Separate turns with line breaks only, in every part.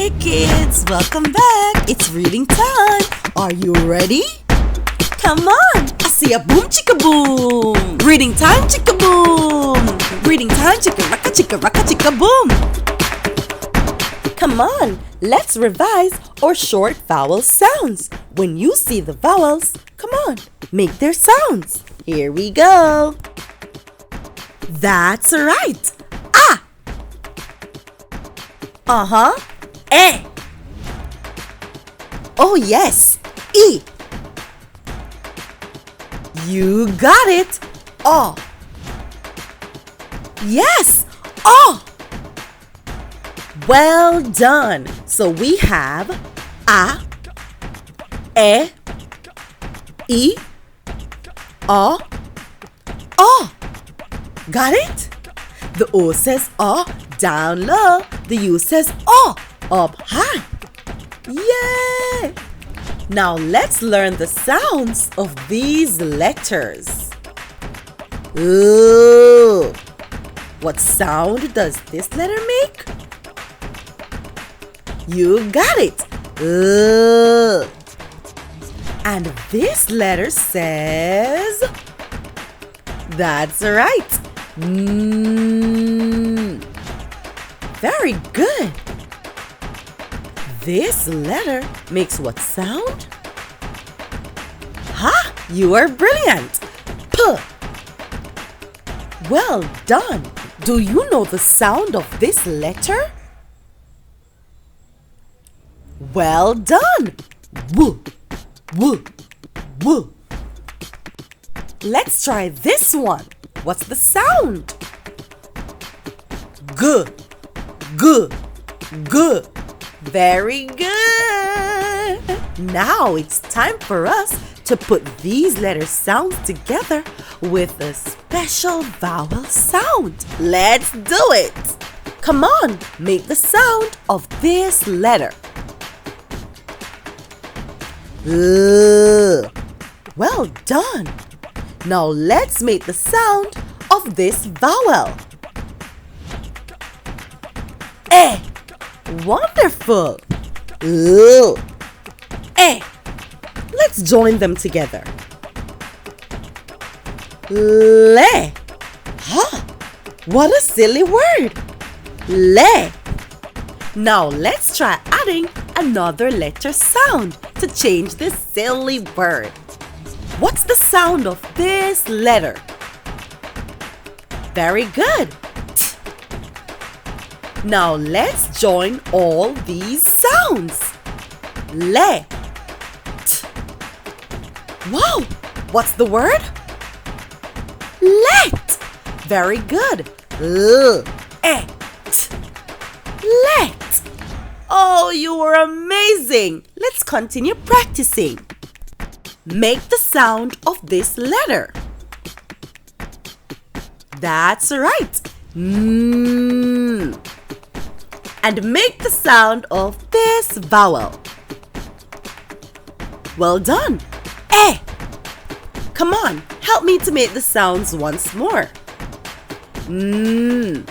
Hey kids, welcome back. It's reading time. Are you ready? Come on. I see a boom chicka boom. Reading time chicka boom. Reading time chicka rocka boom. Come on, let's revise our short vowel sounds. When you see the vowels, come on, make their sounds. Here we go. That's right. Ah. E. Oh yes, E. You got it. O. Yes, O. Well done. So we have A, E, I, O, O. Got it? The O says O down low. The U says O up high. Yay! Now let's learn the sounds of these letters. Ooh. What sound does this letter make? You got it. Ooh. And this letter says, that's right. Very good. This letter makes what sound? Ha! You are brilliant. P. Well done. Do you know the sound of this letter? Well done. W. W. W. Let's try this one. What's the sound? G. G. G. Very good. Now it's time for us to put these letter sounds together with a special vowel sound. Let's do it. Come on, make the sound of this letter. Well done. Now let's make the sound of this vowel. E. Wonderful. Ooh. E. Let's join them together. Le. Huh? What a silly word. Le. Now let's try adding another letter sound to change this silly word. What's the sound of this letter? Very good. T. Now let's join all these sounds. Le. T. Wow! What's the word? Let. Very good. L. E. T. Let. Oh, you are amazing. Let's continue practicing. Make the sound of this letter. That's right. And make the sound of this vowel. Well done. E. Come on, help me to make the sounds once more. E.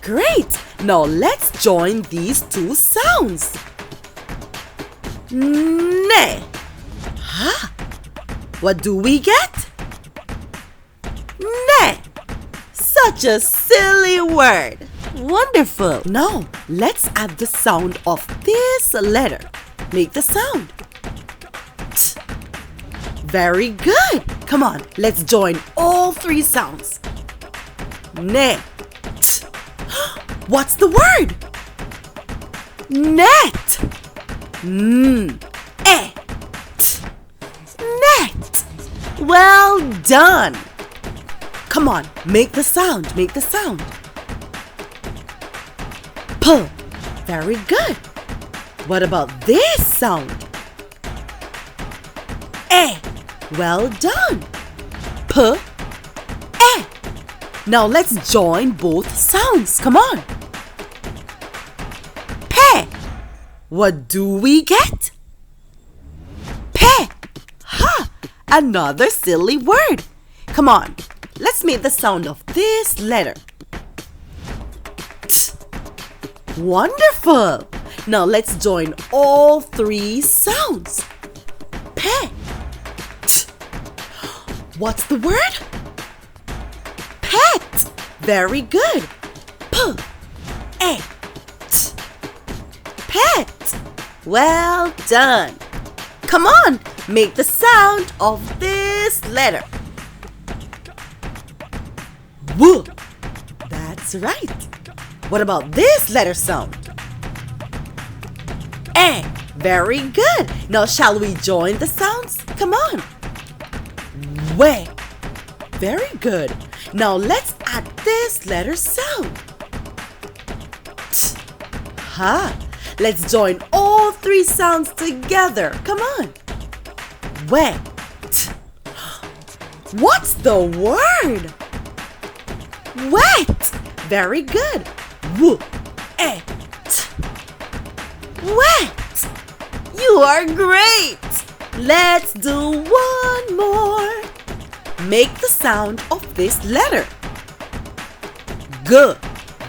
Great. Now let's join these two sounds. Ne. Huh? What do we get? Ne. Such a silly word. Wonderful. Now, let's add the sound of this letter. Make the sound. T. Very good. Come on, let's join all three sounds. Ne. T. What's the word? Net. E. T. Net. Well done. Come on, make the sound. Make the sound. P. Very good. What about this sound? E. Well done. P. E. Now let's join both sounds. Come on. Pe. What do we get? Pe. Ha! Another silly word. Come on. Let's make the sound of this letter. T. Wonderful! Now let's join all three sounds. Pet. What's the word? Pet. Very good. P-E-T. Pet. Well done. Come on, make the sound of this letter. W. That's right. What about this letter sound? E. Very good. Now shall we join the sounds? Come on. We. Very good. Now let's add this letter sound. T. Ha. Let's join all three sounds together. Come on. Wet. What's the word? Wet. Very good. W-E-T. Wet. You are great. Let's do one more. Make the sound of this letter. G.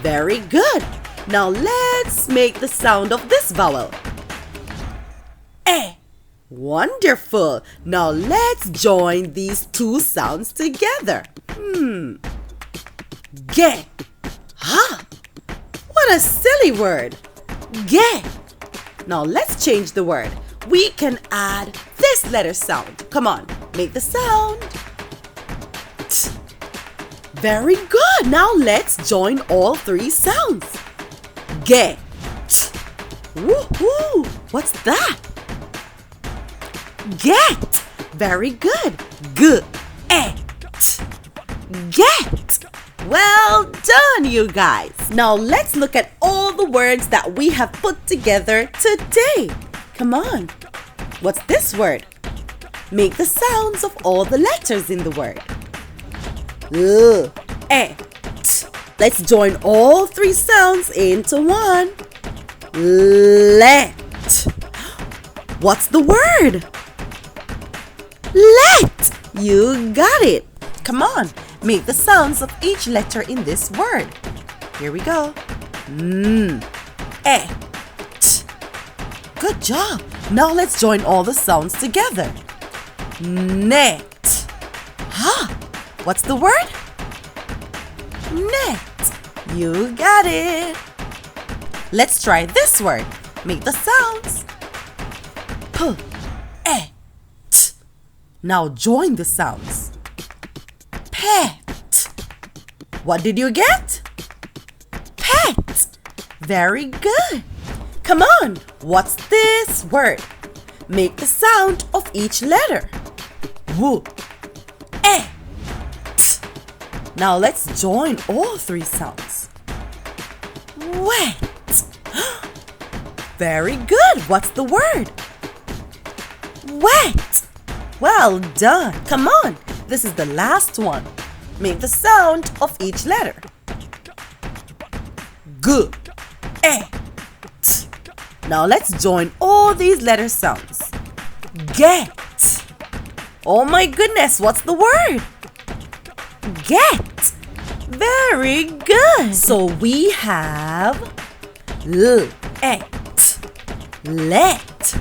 Very good. Now let's make the sound of this vowel. E. Wonderful. Now let's join these two sounds together. Ge. Ha. What a silly word. Ge. Now let's change the word. We can add this letter sound. Come on, make the sound. T. Very good. Now let's join all three sounds. Get. Woohoo! What's that? Get. Very good. G-E-T. Get. Well done, you guys. Now let's look at all the words that we have put together today. Come on. What's this word? Make the sounds of all the letters in the word. L-E-T. Let's join all three sounds into one. Let. What's the word? Let. You got it. Come on, make the sounds of each letter in this word. Here we go. E. T. Good job. Now let's join all the sounds together. Net. Ha. What's the word? Net. You got it. Let's try this word. Make the sounds. P-E-T. Now join the sounds. Pet. What did you get? Pet. Very good. Come on. What's this word? Make the sound of each letter. W-E-T. Now let's join all three sounds. Wet. Very good. What's the word? Wet. Well done. Come on. This is the last one. Make the sound of each letter. G-E-T. Now let's join all these letter sounds. Get. Oh my goodness. What's the word? Get. Very good. So we have L-E-T. Let.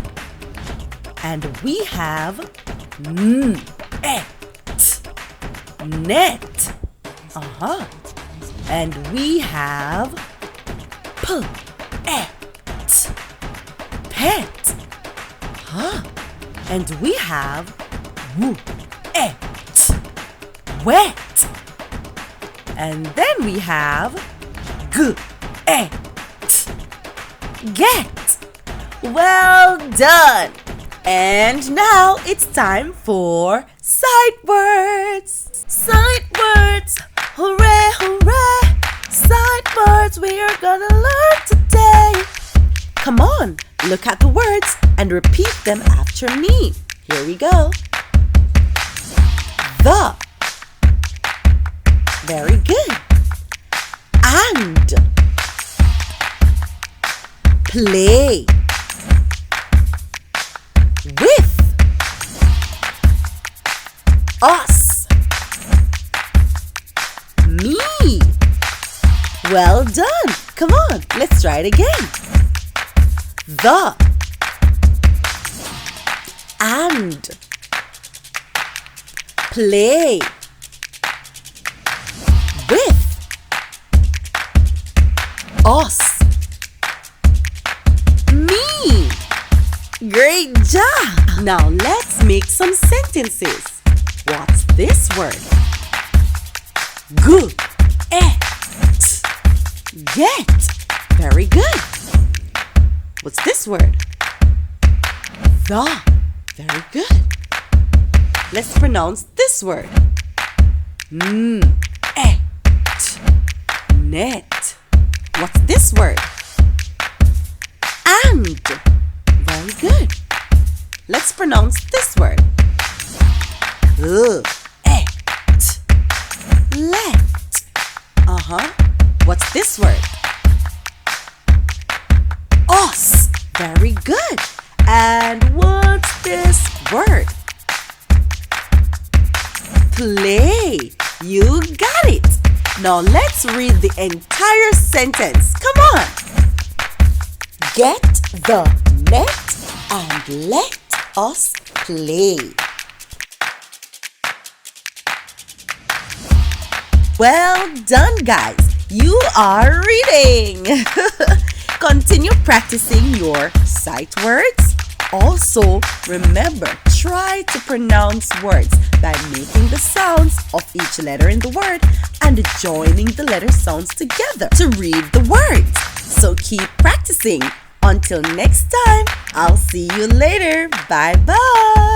And we have N-E-T. Net. And we have P-E-T. Pet. And we have W-E-T. Wet. And then we have G-E-T. Get. Well done. And now it's time for sight words. Sight words. Hooray, hooray. Sight words we are gonna learn today. Come on, look at the words and repeat them after me. Here we go. The. Very good. And. Play. With. Us. Me. Well done. Come on. on, let's try it again. The and play with us. Me. Great job! Now let's make some sentences. What's this word? Good. Get. Very good. What's this word? The. Very good. Let's pronounce this word. Net. What's this word? And. Very good. Let's pronounce this word. Let. What's this word? Us. Very good. And what's this word? Play. You got it. Now let's read the entire sentence. Come on. Get the net and let us play. Well done, guys. You are reading. Continue practicing your sight words. Also, remember, try to pronounce words by making the sounds of each letter in the word and joining the letter sounds together to read the words. So keep practicing. Until next time, I'll see you later. Bye-bye.